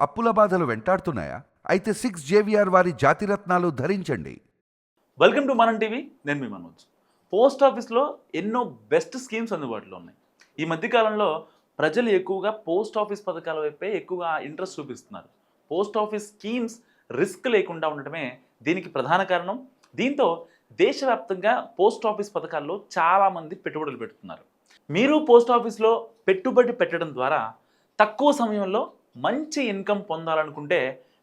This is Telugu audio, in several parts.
అప్పుల బాధలు వెంటాడుతున్నాయా? అయితే 6 జేవిఆర్ వారి జాతిరత్నాలు ధరించండి. వెల్కమ్ టు మనం టీవీ. నేను మీ మనోజ్. పోస్ట్ ఆఫీస్లో ఎన్నో బెస్ట్ స్కీమ్స్ అందుబాటులో ఉన్నాయి. ఈ మధ్యకాలంలో ప్రజలు ఎక్కువగా పోస్ట్ ఆఫీస్ పథకాల వైపే ఎక్కువగా ఇంట్రెస్ట్ చూపిస్తున్నారు. పోస్ట్ ఆఫీస్ స్కీమ్స్ రిస్క్ లేకుండా ఉండటమే దీనికి ప్రధాన కారణం. దీంతో దేశవ్యాప్తంగా పోస్ట్ ఆఫీస్ పథకాల్లో చాలామంది పెట్టుబడులు పెడుతున్నారు. మీరు పోస్ట్ ఆఫీస్లో పెట్టుబడి పెట్టడం ద్వారా తక్కువ సమయంలో మంచి ఇన్కమ్ పొందాలనుకుంటే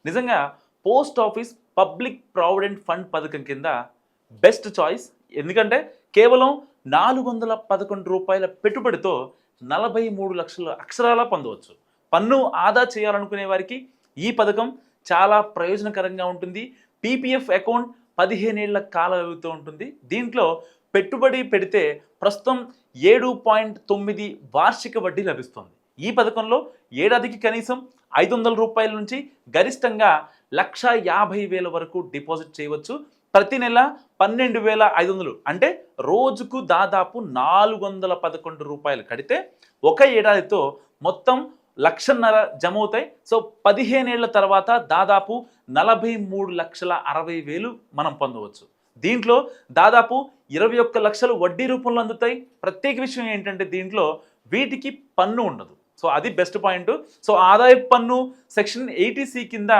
నిజంగా post office public provident fund పథకం కింద బెస్ట్ చాయిస్. ఎందుకంటే కేవలం 411 రూపాయల పెట్టుబడితో 43 లక్షల అక్షరాలా పొందవచ్చు. పన్ను ఆదా చేయాలనుకునే వారికి ఈ పథకం చాలా ప్రయోజనకరంగా ఉంటుంది. పీపీఎఫ్ అకౌంట్ 15 ఏళ్ల కాల వ్యవధితో ఉంటుంది. దీంట్లో పెట్టుబడి పెడితే ప్రస్తుతం 7.9 వార్షిక వడ్డీ లభిస్తుంది. ఈ పథకంలో ఏడాదికి కనీసం 500 రూపాయల నుంచి గరిష్టంగా 1,50,000 వరకు డిపాజిట్ చేయవచ్చు. ప్రతి నెల 12,500 అంటే రోజుకు దాదాపు 411 రూపాయలు కడితే ఒక ఏడాదితో మొత్తం 1,50,000 జమ అవుతాయి. సో 15 ఏళ్ల తర్వాత దాదాపు 43,60,000 మనం పొందవచ్చు. దీంట్లో దాదాపు 21 లక్షలు వడ్డీ రూపంలో అందుతాయి. ప్రత్యేక విషయం ఏంటంటే దీంట్లో వీటికి పన్ను ఉండదు. సో అది బెస్ట్ పాయింట్. సో ఆదాయపు పన్ను సెక్షన్ 80C కింద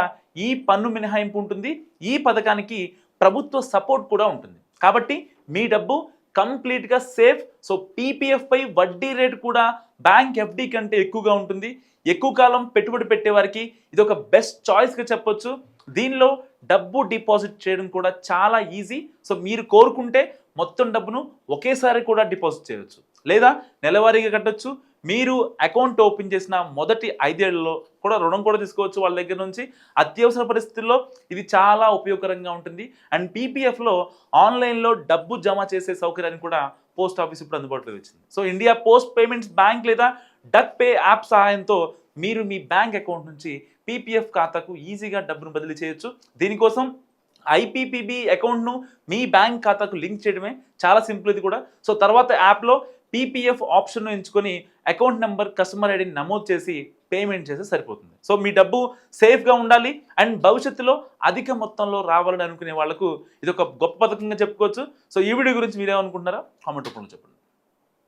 ఈ పన్ను మినహాయింపు ఉంటుంది. ఈ పథకానికి ప్రభుత్వ సపోర్ట్ కూడా ఉంటుంది. కాబట్టి మీ డబ్బు కంప్లీట్గా సేఫ్. సో పీపీఎఫ్ పై వడ్డీ రేటు కూడా బ్యాంక్ ఎఫ్డి కంటే ఎక్కువగా ఉంటుంది. ఎక్కువ కాలం పెట్టుబడి పెట్టే వారికి ఇది ఒక బెస్ట్ చాయిస్గా చెప్పొచ్చు. దీనిలో డబ్బు డిపాజిట్ చేయడం కూడా చాలా ఈజీ. సో మీరు కోరుకుంటే మొత్తం డబ్బును ఒకేసారి కూడా డిపాజిట్ చేయవచ్చు, లేదా నెలవారీగా కట్టొచ్చు. మీరు అకౌంట్ ఓపెన్ చేసిన మొదటి 5 ఏళ్లలో కూడా రుణం కూడా తీసుకోవచ్చు వాళ్ళ దగ్గర నుంచి. అత్యవసర పరిస్థితుల్లో ఇది చాలా ఉపయోగకరంగా ఉంటుంది. అండ్ పీపీఎఫ్లో ఆన్లైన్లో డబ్బు జమ చేసే సౌకర్యాన్ని కూడా పోస్ట్ ఆఫీస్ ఇప్పుడు అందుబాటులో వచ్చింది. So India post payments bank లేదా డక్ పే యాప్ సహాయంతో మీరు మీ బ్యాంక్ అకౌంట్ నుంచి పీపీఎఫ్ ఖాతాకు ఈజీగా డబ్బును బదిలీ చేయొచ్చు. దీనికోసం ఐపీపీబీ అకౌంట్ను మీ బ్యాంక్ ఖాతాకు లింక్ చేయడమే చాలా సింపుల్ ఇది కూడా. సో తర్వాత యాప్లో పీపీఎఫ్ ఆప్షన్ను ఎంచుకొని అకౌంట్ నెంబర్, కస్టమర్ ఐడిని నమోదు చేసి పేమెంట్ చేస్తే సరిపోతుంది. సో మీ డబ్బు సేఫ్గా ఉండాలి అండ్ భవిష్యత్తులో అధిక మొత్తంలో రావాలని అనుకునే వాళ్ళకు ఇది ఒక గొప్ప పథకంగా చెప్పుకోవచ్చు. సో ఈ వీడియో గురించి మీరేమనుకుంటున్నారా కామెంట్ రూపంలో చెప్పండి.